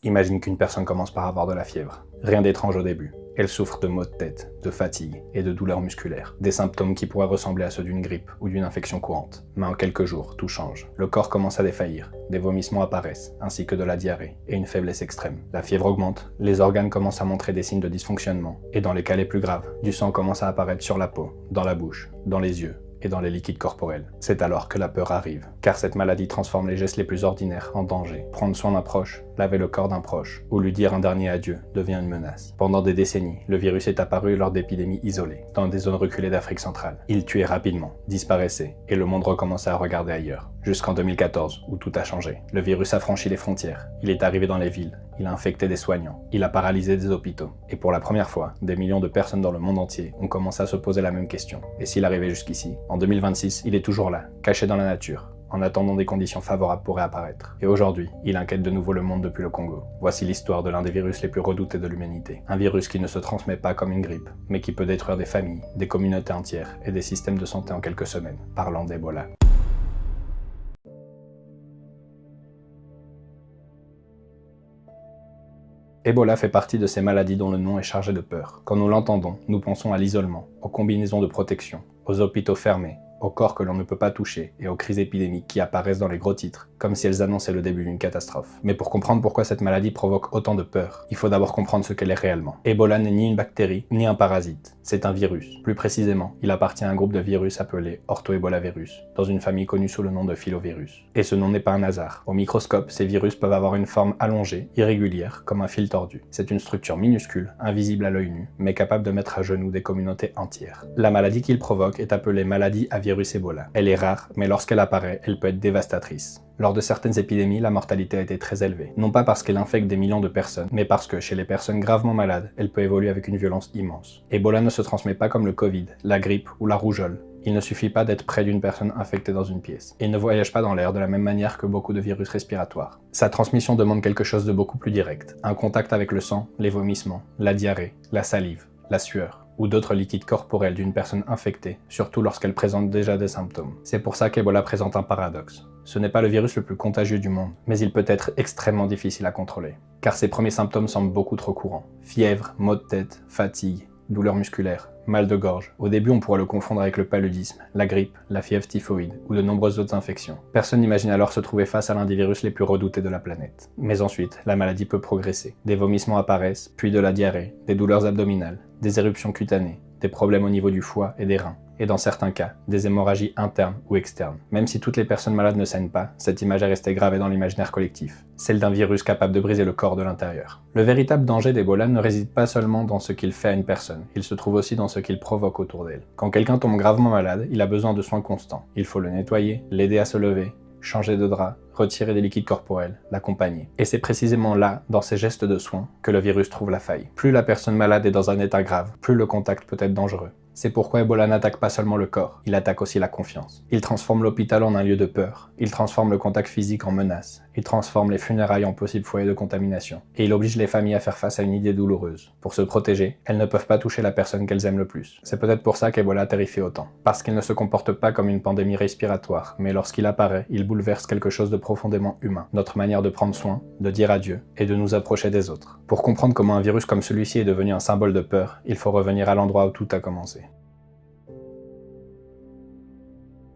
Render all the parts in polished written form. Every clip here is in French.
Imagine qu'une personne commence par avoir de la fièvre. Rien d'étrange au début. Elle souffre de maux de tête, de fatigue et de douleurs musculaires. Des symptômes qui pourraient ressembler à ceux d'une grippe ou d'une infection courante. Mais en quelques jours, tout change. Le corps commence à défaillir, des vomissements apparaissent, ainsi que de la diarrhée et une faiblesse extrême. La fièvre augmente, les organes commencent à montrer des signes de dysfonctionnement, et dans les cas les plus graves, du sang commence à apparaître sur la peau, dans la bouche, dans les yeux et dans les liquides corporels. C'est alors que la peur arrive, car cette maladie transforme les gestes les plus ordinaires en danger. Prendre soin d'un proche, laver le corps d'un proche, ou lui dire un dernier adieu devient une menace. Pendant des décennies, le virus est apparu lors d'épidémies isolées, dans des zones reculées d'Afrique centrale. Il tuait rapidement, disparaissait, et le monde recommençait à regarder ailleurs. Jusqu'en 2014, où tout a changé. Le virus a franchi les frontières, il est arrivé dans les villes, il a infecté des soignants, il a paralysé des hôpitaux. Et pour la première fois, des millions de personnes dans le monde entier ont commencé à se poser la même question. Et s'il arrivait jusqu'ici, en 2026, il est toujours là, caché dans la nature, en attendant des conditions favorables pour réapparaître. Et aujourd'hui, il inquiète de nouveau le monde depuis le Congo. Voici l'histoire de l'un des virus les plus redoutés de l'humanité. Un virus qui ne se transmet pas comme une grippe, mais qui peut détruire des familles, des communautés entières et des systèmes de santé en quelques semaines. Parlant d'Ebola. Ebola fait partie de ces maladies dont le nom est chargé de peur. Quand nous l'entendons, nous pensons à l'isolement, aux combinaisons de protection, aux hôpitaux fermés, aux corps que l'on ne peut pas toucher et aux crises épidémiques qui apparaissent dans les gros titres, comme si elles annonçaient le début d'une catastrophe. Mais pour comprendre pourquoi cette maladie provoque autant de peur, il faut d'abord comprendre ce qu'elle est réellement. Ebola n'est ni une bactérie, ni un parasite. C'est un virus. Plus précisément, il appartient à un groupe de virus appelé orthoebolavirus, dans une famille connue sous le nom de filovirus. Et ce nom n'est pas un hasard. Au microscope, ces virus peuvent avoir une forme allongée, irrégulière, comme un fil tordu. C'est une structure minuscule, invisible à l'œil nu, mais capable de mettre à genoux des communautés entières. La maladie qu'il provoque est appelée maladie à virus Ebola. Elle est rare, mais lorsqu'elle apparaît, elle peut être dévastatrice. Lors de certaines épidémies, la mortalité a été très élevée. Non pas parce qu'elle infecte des millions de personnes, mais parce que, chez les personnes gravement malades, elle peut évoluer avec une violence immense. Ebola ne se transmet pas comme le Covid, la grippe ou la rougeole. Il ne suffit pas d'être près d'une personne infectée dans une pièce. Il ne voyage pas dans l'air de la même manière que beaucoup de virus respiratoires. Sa transmission demande quelque chose de beaucoup plus direct. Un contact avec le sang, les vomissements, la diarrhée, la salive, la sueur ou d'autres liquides corporels d'une personne infectée, surtout lorsqu'elle présente déjà des symptômes. C'est pour ça qu'Ebola présente un paradoxe. Ce n'est pas le virus le plus contagieux du monde, mais il peut être extrêmement difficile à contrôler, car ses premiers symptômes semblent beaucoup trop courants. Fièvre, maux de tête, fatigue, douleurs musculaires, mal de gorge. Au début, on pourrait le confondre avec le paludisme, la grippe, la fièvre typhoïde ou de nombreuses autres infections. Personne n'imagine alors se trouver face à l'un des virus les plus redoutés de la planète. Mais ensuite, la maladie peut progresser. Des vomissements apparaissent, puis de la diarrhée, des douleurs abdominales, des éruptions cutanées, des problèmes au niveau du foie et des reins, et dans certains cas, des hémorragies internes ou externes. Même si toutes les personnes malades ne saignent pas, cette image est restée gravée dans l'imaginaire collectif, celle d'un virus capable de briser le corps de l'intérieur. Le véritable danger d'Ebola ne réside pas seulement dans ce qu'il fait à une personne, il se trouve aussi dans ce qu'il provoque autour d'elle. Quand quelqu'un tombe gravement malade, il a besoin de soins constants. Il faut le nettoyer, l'aider à se lever, changer de drap, retirer des liquides corporels, l'accompagner. Et c'est précisément là, dans ces gestes de soins, que le virus trouve la faille. Plus la personne malade est dans un état grave, plus le contact peut être dangereux. C'est pourquoi Ebola n'attaque pas seulement le corps, il attaque aussi la confiance. Il transforme l'hôpital en un lieu de peur, il transforme le contact physique en menace, il transforme les funérailles en possible foyer de contamination, et il oblige les familles à faire face à une idée douloureuse. Pour se protéger, elles ne peuvent pas toucher la personne qu'elles aiment le plus. C'est peut-être pour ça qu'Ebola terrifie autant. Parce qu'il ne se comporte pas comme une pandémie respiratoire, mais lorsqu'il apparaît, il bouleverse quelque chose de profondément humain. Notre manière de prendre soin, de dire adieu, et de nous approcher des autres. Pour comprendre comment un virus comme celui-ci est devenu un symbole de peur, il faut revenir à l'endroit où tout a commencé.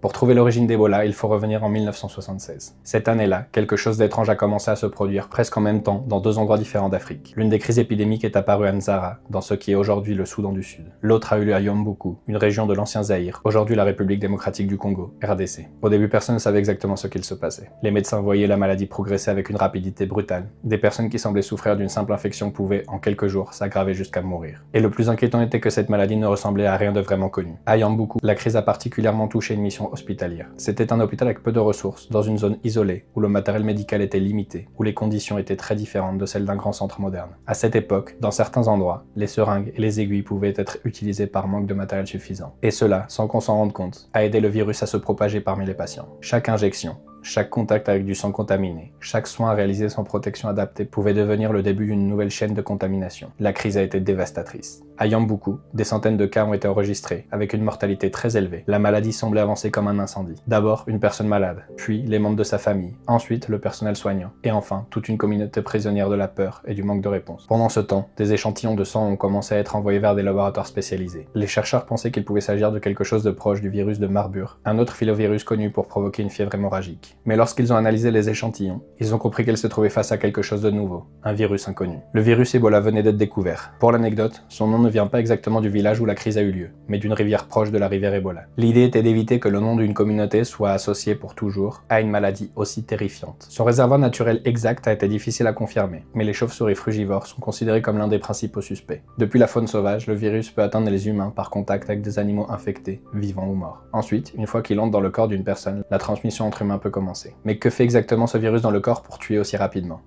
Pour trouver l'origine d'Ebola, il faut revenir en 1976. Cette année-là, quelque chose d'étrange a commencé à se produire presque en même temps dans deux endroits différents d'Afrique. L'une des crises épidémiques est apparue à Nzara, dans ce qui est aujourd'hui le Soudan du Sud. L'autre a eu lieu à Yambuku, une région de l'ancien Zaïre, aujourd'hui la République démocratique du Congo, RDC. Au début, personne ne savait exactement ce qu'il se passait. Les médecins voyaient la maladie progresser avec une rapidité brutale. Des personnes qui semblaient souffrir d'une simple infection pouvaient, en quelques jours, s'aggraver jusqu'à mourir. Et le plus inquiétant était que cette maladie ne ressemblait à rien de vraiment connu. À Yambuku, la crise a particulièrement touché une mission hospitalière. C'était un hôpital avec peu de ressources, dans une zone isolée, où le matériel médical était limité, où les conditions étaient très différentes de celles d'un grand centre moderne. À cette époque, dans certains endroits, les seringues et les aiguilles pouvaient être utilisées par manque de matériel suffisant. Et cela, sans qu'on s'en rende compte, a aidé le virus à se propager parmi les patients. Chaque injection, chaque contact avec du sang contaminé, chaque soin réalisé sans protection adaptée pouvait devenir le début d'une nouvelle chaîne de contamination. La crise a été dévastatrice. À Yambuku, des centaines de cas ont été enregistrés, avec une mortalité très élevée. La maladie semblait avancer comme un incendie. D'abord, une personne malade, puis les membres de sa famille, ensuite le personnel soignant, et enfin, toute une communauté prisonnière de la peur et du manque de réponse. Pendant ce temps, des échantillons de sang ont commencé à être envoyés vers des laboratoires spécialisés. Les chercheurs pensaient qu'il pouvait s'agir de quelque chose de proche du virus de Marburg, un autre filovirus connu pour provoquer une fièvre hémorragique. Mais lorsqu'ils ont analysé les échantillons, ils ont compris qu'ils se trouvaient face à quelque chose de nouveau, un virus inconnu. Le virus Ebola venait d'être découvert. Pour l'anecdote, son nom ne vient pas exactement du village où la crise a eu lieu, mais d'une rivière proche de la rivière Ebola. L'idée était d'éviter que le nom d'une communauté soit associé pour toujours à une maladie aussi terrifiante. Son réservoir naturel exact a été difficile à confirmer, mais les chauves-souris frugivores sont considérés comme l'un des principaux suspects. Depuis la faune sauvage, le virus peut atteindre les humains par contact avec des animaux infectés, vivants ou morts. Ensuite, une fois qu'il entre dans le corps d'une personne, la transmission entre humains peut commencer. Mais que fait exactement ce virus dans le corps pour tuer aussi rapidement ?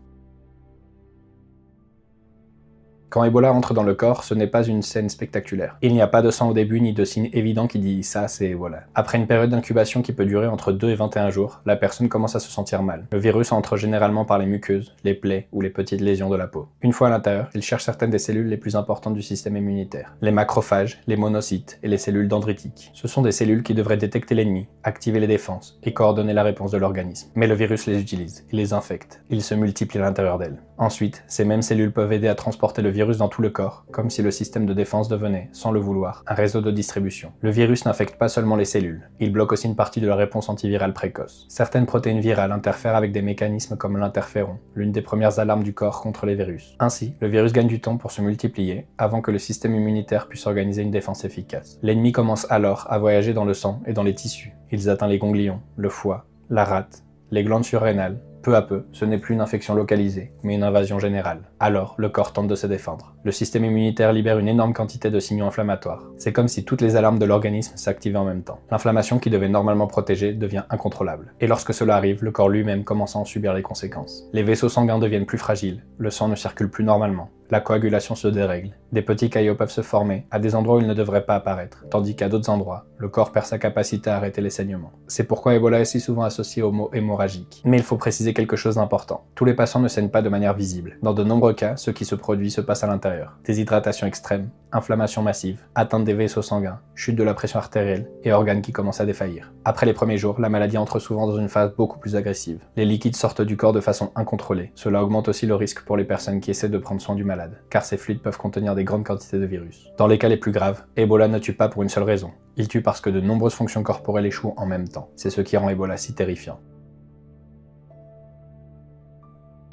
Quand Ebola entre dans le corps, ce n'est pas une scène spectaculaire. Il n'y a pas de sang au début ni de signe évident qui dit « ça, c'est Ebola ». Après une période d'incubation qui peut durer entre 2 et 21 jours, la personne commence à se sentir mal. Le virus entre généralement par les muqueuses, les plaies ou les petites lésions de la peau. Une fois à l'intérieur, il cherche certaines des cellules les plus importantes du système immunitaire. Les macrophages, les monocytes et les cellules dendritiques. Ce sont des cellules qui devraient détecter l'ennemi, activer les défenses et coordonner la réponse de l'organisme. Mais le virus les utilise, il les infecte, il se multiplie à l'intérieur d'elles. Ensuite, ces mêmes cellules peuvent aider à transporter le virus dans tout le corps, comme si le système de défense devenait, sans le vouloir, un réseau de distribution. Le virus n'infecte pas seulement les cellules, il bloque aussi une partie de la réponse antivirale précoce. Certaines protéines virales interfèrent avec des mécanismes comme l'interféron, l'une des premières alarmes du corps contre les virus. Ainsi, le virus gagne du temps pour se multiplier, avant que le système immunitaire puisse organiser une défense efficace. L'ennemi commence alors à voyager dans le sang et dans les tissus. Il atteint les ganglions, le foie, la rate, les glandes surrénales. Peu à peu, ce n'est plus une infection localisée, mais une invasion générale. Alors, le corps tente de se défendre. Le système immunitaire libère une énorme quantité de signaux inflammatoires. C'est comme si toutes les alarmes de l'organisme s'activaient en même temps. L'inflammation qui devait normalement protéger devient incontrôlable. Et lorsque cela arrive, le corps lui-même commence à en subir les conséquences. Les vaisseaux sanguins deviennent plus fragiles, le sang ne circule plus normalement. La coagulation se dérègle. Des petits caillots peuvent se former à des endroits où ils ne devraient pas apparaître, tandis qu'à d'autres endroits, le corps perd sa capacité à arrêter les saignements. C'est pourquoi Ebola est si souvent associé au mot hémorragique. Mais il faut préciser quelque chose d'important. Tous les patients ne saignent pas de manière visible. Dans de nombreux cas, ce qui se produit se passe à l'intérieur. Déshydratation extrême, inflammation massive, atteinte des vaisseaux sanguins, chute de la pression artérielle et organes qui commencent à défaillir. Après les premiers jours, la maladie entre souvent dans une phase beaucoup plus agressive. Les liquides sortent du corps de façon incontrôlée. Cela augmente aussi le risque pour les personnes qui essaient de prendre soin du malade, car ces fluides peuvent contenir des grandes quantités de virus. Dans les cas les plus graves, Ebola ne tue pas pour une seule raison. Il tue parce que de nombreuses fonctions corporelles échouent en même temps. C'est ce qui rend Ebola si terrifiant.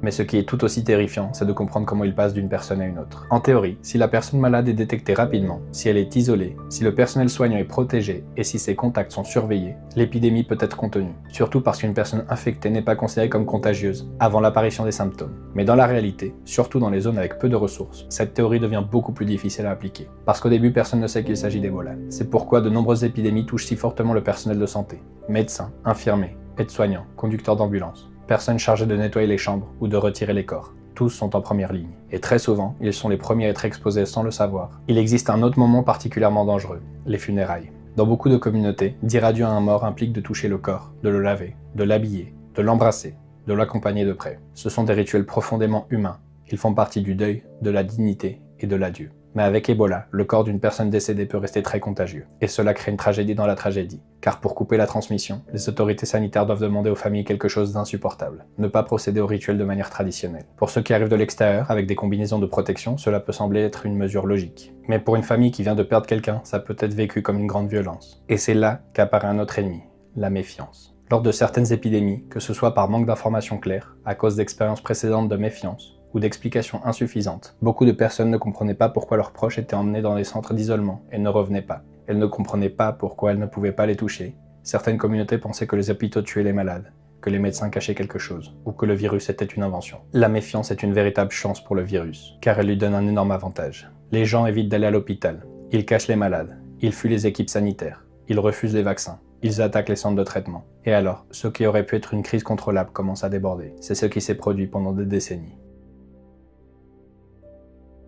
Mais ce qui est tout aussi terrifiant, c'est de comprendre comment il passe d'une personne à une autre. En théorie, si la personne malade est détectée rapidement, si elle est isolée, si le personnel soignant est protégé et si ses contacts sont surveillés, l'épidémie peut être contenue. Surtout parce qu'une personne infectée n'est pas considérée comme contagieuse avant l'apparition des symptômes. Mais dans la réalité, surtout dans les zones avec peu de ressources, cette théorie devient beaucoup plus difficile à appliquer. Parce qu'au début, personne ne sait qu'il s'agit d'Ebola. C'est pourquoi de nombreuses épidémies touchent si fortement le personnel de santé. Médecins, infirmiers, aides-soignants, conducteurs d'ambulances. Personnes chargées de nettoyer les chambres ou de retirer les corps. Tous sont en première ligne. Et très souvent, ils sont les premiers à être exposés sans le savoir. Il existe un autre moment particulièrement dangereux, les funérailles. Dans beaucoup de communautés, dire adieu à un mort implique de toucher le corps, de le laver, de l'habiller, de l'embrasser, de l'accompagner de près. Ce sont des rituels profondément humains. Ils font partie du deuil, de la dignité et de l'adieu. Mais avec Ebola, le corps d'une personne décédée peut rester très contagieux. Et cela crée une tragédie dans la tragédie. Car pour couper la transmission, les autorités sanitaires doivent demander aux familles quelque chose d'insupportable. Ne pas procéder au rituel de manière traditionnelle. Pour ceux qui arrivent de l'extérieur, avec des combinaisons de protection, cela peut sembler être une mesure logique. Mais pour une famille qui vient de perdre quelqu'un, ça peut être vécu comme une grande violence. Et c'est là qu'apparaît un autre ennemi, la méfiance. Lors de certaines épidémies, que ce soit par manque d'informations claires, à cause d'expériences précédentes de méfiance, ou d'explications insuffisantes, beaucoup de personnes ne comprenaient pas pourquoi leurs proches étaient emmenés dans des centres d'isolement et ne revenaient pas. Elles ne comprenaient pas pourquoi elles ne pouvaient pas les toucher. Certaines communautés pensaient que les hôpitaux tuaient les malades, que les médecins cachaient quelque chose, ou que le virus était une invention. La méfiance est une véritable chance pour le virus, car elle lui donne un énorme avantage. Les gens évitent d'aller à l'hôpital, ils cachent les malades, ils fuient les équipes sanitaires, ils refusent les vaccins, ils attaquent les centres de traitement. Et alors, ce qui aurait pu être une crise contrôlable commence à déborder. C'est ce qui s'est produit pendant des décennies.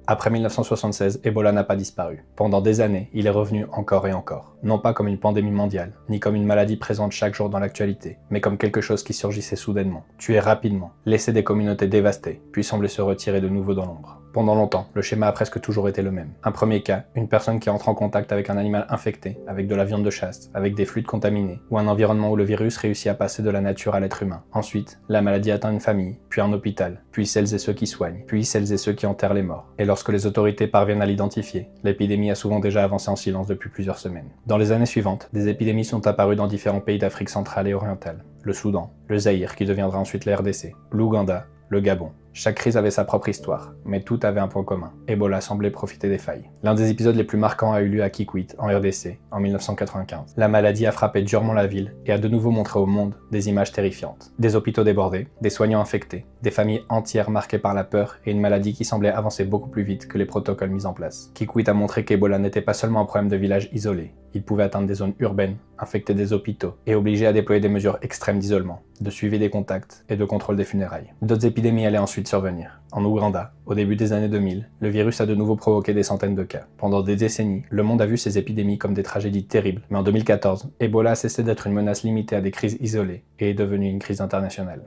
Après 1976, Ebola n'a pas disparu. Pendant des années, il est revenu encore et encore. Non pas comme une pandémie mondiale, ni comme une maladie présente chaque jour dans l'actualité, mais comme quelque chose qui surgissait soudainement, tuait rapidement, laissait des communautés dévastées, puis semblait se retirer de nouveau dans l'ombre. Pendant longtemps, le schéma a presque toujours été le même. Un premier cas, une personne qui entre en contact avec un animal infecté, avec de la viande de chasse, avec des fluides contaminés, ou un environnement où le virus réussit à passer de la nature à l'être humain. Ensuite, la maladie atteint une famille, puis un hôpital, puis celles et ceux qui soignent, puis celles et ceux qui enterrent les morts. Et lorsque les autorités parviennent à l'identifier, l'épidémie a souvent déjà avancé en silence depuis plusieurs semaines. Dans les années suivantes, des épidémies sont apparues dans différents pays d'Afrique centrale et orientale. Le Soudan, le Zaïre qui deviendra ensuite la RDC, l'Ouganda, le Gabon. Chaque crise avait sa propre histoire, mais tout avait un point commun. Ebola semblait profiter des failles. L'un des épisodes les plus marquants a eu lieu à Kikwit, en RDC, en 1995. La maladie a frappé durement la ville et a de nouveau montré au monde des images terrifiantes. Des hôpitaux débordés, des soignants infectés, des familles entières marquées par la peur et une maladie qui semblait avancer beaucoup plus vite que les protocoles mis en place. Kikwit a montré qu'Ebola n'était pas seulement un problème de village isolé. Il pouvait atteindre des zones urbaines, infecter des hôpitaux et obliger à déployer des mesures extrêmes d'isolement, de suivi des contacts et de contrôle des funérailles. D'autres épidémies allaient ensuite survenir. En Ouganda, au début des années 2000, le virus a de nouveau provoqué des centaines de cas. Pendant des décennies, le monde a vu ces épidémies comme des tragédies terribles, mais en 2014, Ebola a cessé d'être une menace limitée à des crises isolées et est devenu une crise internationale.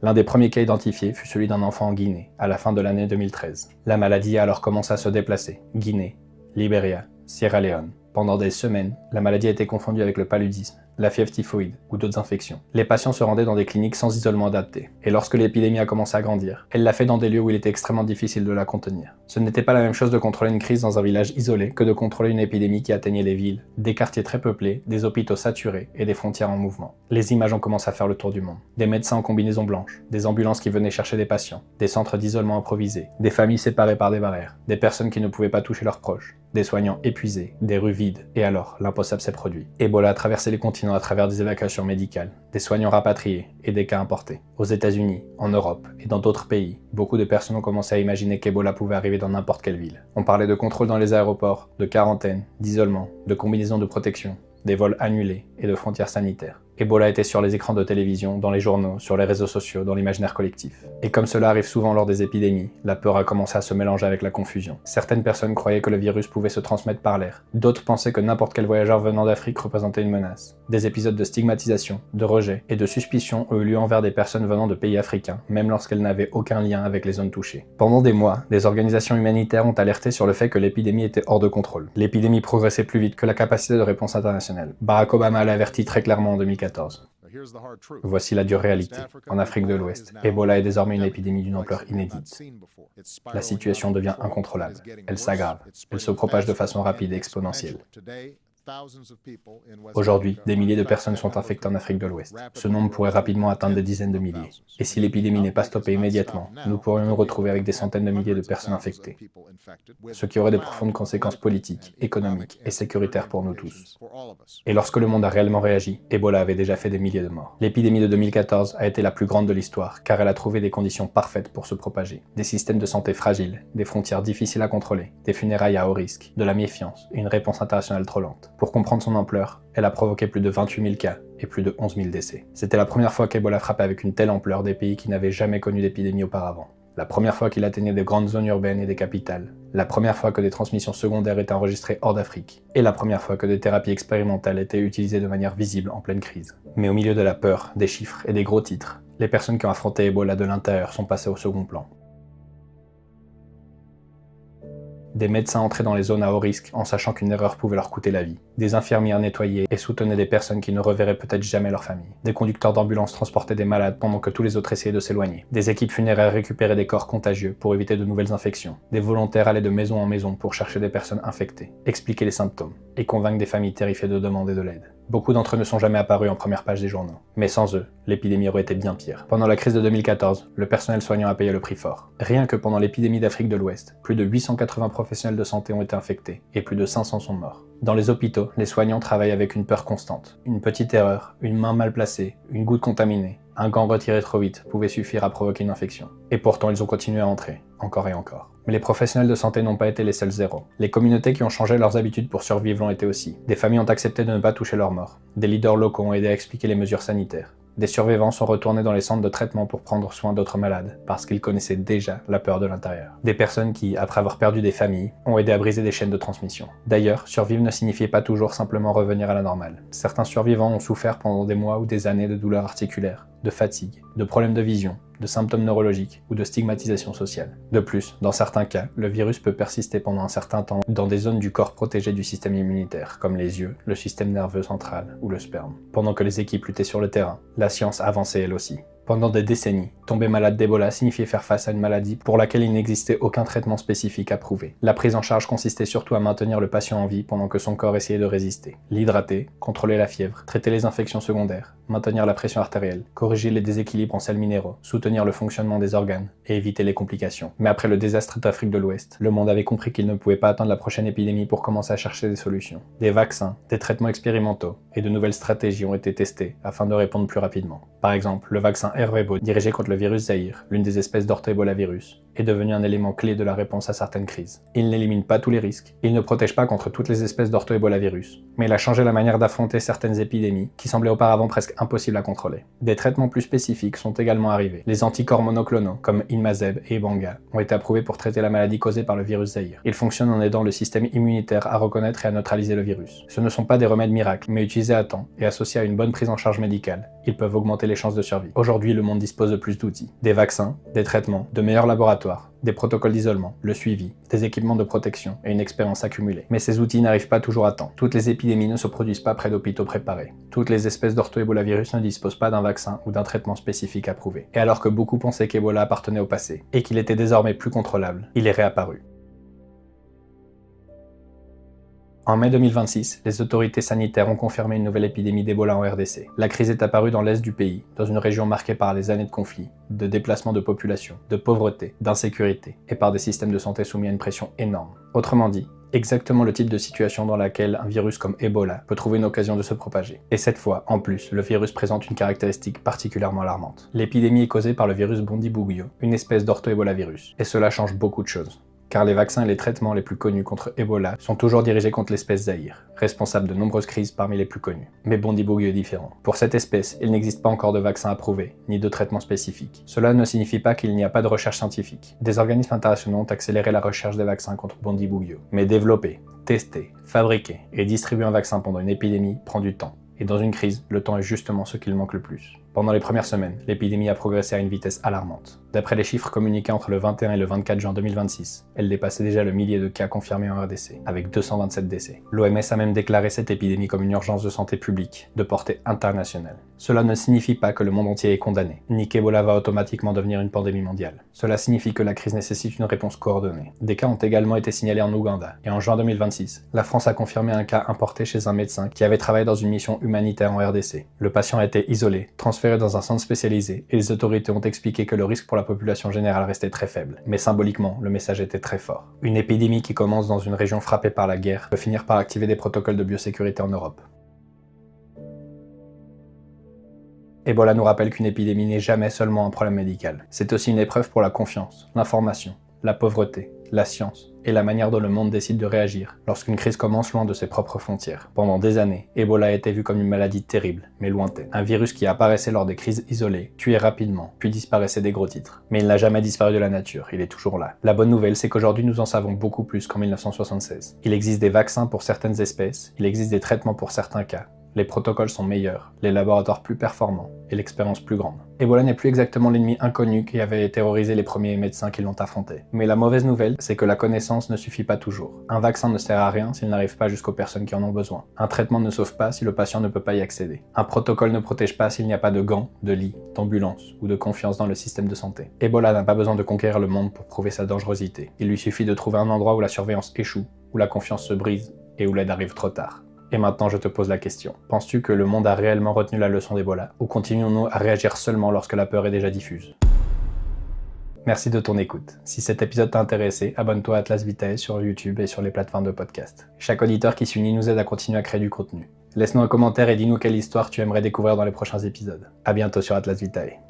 L'un des premiers cas identifiés fut celui d'un enfant en Guinée, à la fin de l'année 2013. La maladie a alors commencé à se déplacer. Guinée, Libéria, Sierra Leone. Pendant des semaines, la maladie a été confondue avec le paludisme, la fièvre typhoïde ou d'autres infections. Les patients se rendaient dans des cliniques sans isolement adapté. Et lorsque l'épidémie a commencé à grandir, elle l'a fait dans des lieux où il était extrêmement difficile de la contenir. Ce n'était pas la même chose de contrôler une crise dans un village isolé que de contrôler une épidémie qui atteignait les villes, des quartiers très peuplés, des hôpitaux saturés et des frontières en mouvement. Les images ont commencé à faire le tour du monde. Des médecins en combinaison blanche, des ambulances qui venaient chercher des patients, des centres d'isolement improvisés, des familles séparées par des barrières, des personnes qui ne pouvaient pas toucher leurs proches, des soignants épuisés, des rues vides, et alors, l'impossible s'est produit. Ebola a traversé les continents à travers des évacuations médicales, des soignants rapatriés et des cas importés. Aux États-Unis, en Europe et dans d'autres pays, beaucoup de personnes ont commencé à imaginer qu'Ebola pouvait arriver dans n'importe quelle ville. On parlait de contrôle dans les aéroports, de quarantaine, d'isolement, de combinaisons de protection, des vols annulés et de frontières sanitaires. Ebola était sur les écrans de télévision, dans les journaux, sur les réseaux sociaux, dans l'imaginaire collectif. Et comme cela arrive souvent lors des épidémies, la peur a commencé à se mélanger avec la confusion. Certaines personnes croyaient que le virus pouvait se transmettre par l'air. D'autres pensaient que n'importe quel voyageur venant d'Afrique représentait une menace. Des épisodes de stigmatisation, de rejet et de suspicion ont eu lieu envers des personnes venant de pays africains, même lorsqu'elles n'avaient aucun lien avec les zones touchées. Pendant des mois, des organisations humanitaires ont alerté sur le fait que l'épidémie était hors de contrôle. L'épidémie progressait plus vite que la capacité de réponse internationale. Barack Obama l'a averti très clairement en 2014. Voici la dure réalité. En Afrique de l'Ouest, Ebola est désormais une épidémie d'une ampleur inédite. La situation devient incontrôlable. Elle s'aggrave. Elle se propage de façon rapide et exponentielle. Aujourd'hui, des milliers de personnes sont infectées en Afrique de l'Ouest. Ce nombre pourrait rapidement atteindre des dizaines de milliers. Et si l'épidémie n'est pas stoppée immédiatement, nous pourrions nous retrouver avec des centaines de milliers de personnes infectées, ce qui aurait de profondes conséquences politiques, économiques et sécuritaires pour nous tous. Et lorsque le monde a réellement réagi, Ebola avait déjà fait des milliers de morts. L'épidémie de 2014 a été la plus grande de l'histoire, car elle a trouvé des conditions parfaites pour se propager. Des systèmes de santé fragiles, des frontières difficiles à contrôler, des funérailles à haut risque, de la méfiance et une réponse internationale trop lente. Pour comprendre son ampleur, elle a provoqué plus de 28 000 cas et plus de 11 000 décès. C'était la première fois qu'Ebola frappait avec une telle ampleur des pays qui n'avaient jamais connu d'épidémie auparavant. La première fois qu'il atteignait des grandes zones urbaines et des capitales. La première fois que des transmissions secondaires étaient enregistrées hors d'Afrique. Et la première fois que des thérapies expérimentales étaient utilisées de manière visible en pleine crise. Mais au milieu de la peur, des chiffres et des gros titres, les personnes qui ont affronté Ebola de l'intérieur sont passées au second plan. Des médecins entraient dans les zones à haut risque en sachant qu'une erreur pouvait leur coûter la vie. Des infirmières nettoyaient et soutenaient des personnes qui ne reverraient peut-être jamais leur famille. Des conducteurs d'ambulance transportaient des malades pendant que tous les autres essayaient de s'éloigner. Des équipes funéraires récupéraient des corps contagieux pour éviter de nouvelles infections. Des volontaires allaient de maison en maison pour chercher des personnes infectées, expliquer les symptômes et convaincre des familles terrifiées de demander de l'aide. Beaucoup d'entre eux ne sont jamais apparus en première page des journaux. Mais sans eux, l'épidémie aurait été bien pire. Pendant la crise de 2014, le personnel soignant a payé le prix fort. Rien que pendant l'épidémie d'Afrique de l'Ouest, plus de 880 professionnels de santé ont été infectés et plus de 500 sont morts. Dans les hôpitaux, les soignants travaillent avec une peur constante. Une petite erreur, une main mal placée, une goutte contaminée, un gant retiré trop vite pouvait suffire à provoquer une infection. Et pourtant, ils ont continué à entrer, encore et encore. Mais les professionnels de santé n'ont pas été les seuls zéros. Les communautés qui ont changé leurs habitudes pour survivre l'ont été aussi. Des familles ont accepté de ne pas toucher leurs morts. Des leaders locaux ont aidé à expliquer les mesures sanitaires. Des survivants sont retournés dans les centres de traitement pour prendre soin d'autres malades, parce qu'ils connaissaient déjà la peur de l'intérieur. Des personnes qui, après avoir perdu des familles, ont aidé à briser des chaînes de transmission. D'ailleurs, survivre ne signifiait pas toujours simplement revenir à la normale. Certains survivants ont souffert pendant des mois ou des années de douleurs articulaires, de fatigue, de problèmes de vision, de symptômes neurologiques ou de stigmatisation sociale. De plus, dans certains cas, le virus peut persister pendant un certain temps dans des zones du corps protégées du système immunitaire, comme les yeux, le système nerveux central ou le sperme. Pendant que les équipes luttaient sur le terrain, la science avançait elle aussi. Pendant des décennies, tomber malade d'Ebola signifiait faire face à une maladie pour laquelle il n'existait aucun traitement spécifique approuvé. La prise en charge consistait surtout à maintenir le patient en vie pendant que son corps essayait de résister. L'hydrater, contrôler la fièvre, traiter les infections secondaires, maintenir la pression artérielle, corriger les déséquilibres en sels minéraux, soutenir le fonctionnement des organes et éviter les complications. Mais après le désastre d'Afrique de l'Ouest, le monde avait compris qu'il ne pouvait pas attendre la prochaine épidémie pour commencer à chercher des solutions. Des vaccins, des traitements expérimentaux et de nouvelles stratégies ont été testés afin de répondre plus rapidement. Par exemple, le vaccin Ervebo, dirigé contre le virus Zaïre, l'une des espèces d'orthoébolavirus, est devenu un élément clé de la réponse à certaines crises. Il n'élimine pas tous les risques, il ne protège pas contre toutes les espèces d'orthoébolavirus, mais il a changé la manière d'affronter certaines épidémies qui semblaient auparavant presque impossibles à contrôler. Des traitements plus spécifiques sont également arrivés. Les anticorps monoclonaux, comme Inmazeb et Ebanga, ont été approuvés pour traiter la maladie causée par le virus Zaïre. Ils fonctionnent en aidant le système immunitaire à reconnaître et à neutraliser le virus. Ce ne sont pas des remèdes miracles, mais utilisés à temps et associés à une bonne prise en charge médicale, ils peuvent augmenter les chances de survie. Aujourd'hui, le monde dispose de plus d'outils. Des vaccins, des traitements, de meilleurs laboratoires, des protocoles d'isolement, le suivi, des équipements de protection et une expérience accumulée. Mais ces outils n'arrivent pas toujours à temps. Toutes les épidémies ne se produisent pas près d'hôpitaux préparés. Toutes les espèces d'orthoébolavirus ne disposent pas d'un vaccin ou d'un traitement spécifique approuvé. Et alors que beaucoup pensaient qu'Ebola appartenait au passé et qu'il était désormais plus contrôlable, il est réapparu. En mai 2026, les autorités sanitaires ont confirmé une nouvelle épidémie d'Ebola en RDC. La crise est apparue dans l'est du pays, dans une région marquée par les années de conflits, de déplacement de population, de pauvreté, d'insécurité, et par des systèmes de santé soumis à une pression énorme. Autrement dit, exactement le type de situation dans laquelle un virus comme Ebola peut trouver une occasion de se propager. Et cette fois, en plus, le virus présente une caractéristique particulièrement alarmante. L'épidémie est causée par le virus Bundibugyo, une espèce d'orthoébolavirus. Et cela change beaucoup de choses, car les vaccins et les traitements les plus connus contre Ebola sont toujours dirigés contre l'espèce Zaïre, responsable de nombreuses crises parmi les plus connues. Mais Bundibugyo est différent. Pour cette espèce, il n'existe pas encore de vaccin approuvé, ni de traitement spécifique. Cela ne signifie pas qu'il n'y a pas de recherche scientifique. Des organismes internationaux ont accéléré la recherche des vaccins contre Bundibugyo. Mais développer, tester, fabriquer et distribuer un vaccin pendant une épidémie prend du temps. Et dans une crise, le temps est justement ce qu'il manque le plus. Pendant les premières semaines, l'épidémie a progressé à une vitesse alarmante. D'après les chiffres communiqués entre le 21 et le 24 juin 2026, elle dépassait déjà le millier de cas confirmés en RDC, avec 227 décès. L'OMS a même déclaré cette épidémie comme une urgence de santé publique, de portée internationale. Cela ne signifie pas que le monde entier est condamné, ni qu'Ebola va automatiquement devenir une pandémie mondiale. Cela signifie que la crise nécessite une réponse coordonnée. Des cas ont également été signalés en Ouganda, et en juin 2026, la France a confirmé un cas importé chez un médecin qui avait travaillé dans une mission humanitaire en RDC. Le patient a été isolé, transféré dans un centre spécialisé, et les autorités ont expliqué que le risque pour la population générale restait très faible. Mais symboliquement, le message était très fort. Une épidémie qui commence dans une région frappée par la guerre peut finir par activer des protocoles de biosécurité en Europe. Ebola nous rappelle qu'une épidémie n'est jamais seulement un problème médical. C'est aussi une épreuve pour la confiance, l'information, la pauvreté, la science et la manière dont le monde décide de réagir lorsqu'une crise commence loin de ses propres frontières. Pendant des années, Ebola a été vu comme une maladie terrible, mais lointaine. Un virus qui apparaissait lors des crises isolées, tuait rapidement, puis disparaissait des gros titres. Mais il n'a jamais disparu de la nature, il est toujours là. La bonne nouvelle, c'est qu'aujourd'hui nous en savons beaucoup plus qu'en 1976. Il existe des vaccins pour certaines espèces, il existe des traitements pour certains cas. Les protocoles sont meilleurs, les laboratoires plus performants et l'expérience plus grande. Ebola n'est plus exactement l'ennemi inconnu qui avait terrorisé les premiers médecins qui l'ont affronté. Mais la mauvaise nouvelle, c'est que la connaissance ne suffit pas toujours. Un vaccin ne sert à rien s'il n'arrive pas jusqu'aux personnes qui en ont besoin. Un traitement ne sauve pas si le patient ne peut pas y accéder. Un protocole ne protège pas s'il n'y a pas de gants, de lits, d'ambulances ou de confiance dans le système de santé. Ebola n'a pas besoin de conquérir le monde pour prouver sa dangerosité. Il lui suffit de trouver un endroit où la surveillance échoue, où la confiance se brise et où l'aide arrive trop tard. Et maintenant, je te pose la question. Penses-tu que le monde a réellement retenu la leçon d'Ebola, ou continuons-nous à réagir seulement lorsque la peur est déjà diffuse? Merci de ton écoute. Si cet épisode t'a intéressé, abonne-toi à Atlas Vitae sur YouTube et sur les plateformes de podcast. Chaque auditeur qui s'unit nous aide à continuer à créer du contenu. Laisse-nous un commentaire et dis-nous quelle histoire tu aimerais découvrir dans les prochains épisodes. À bientôt sur Atlas Vitae.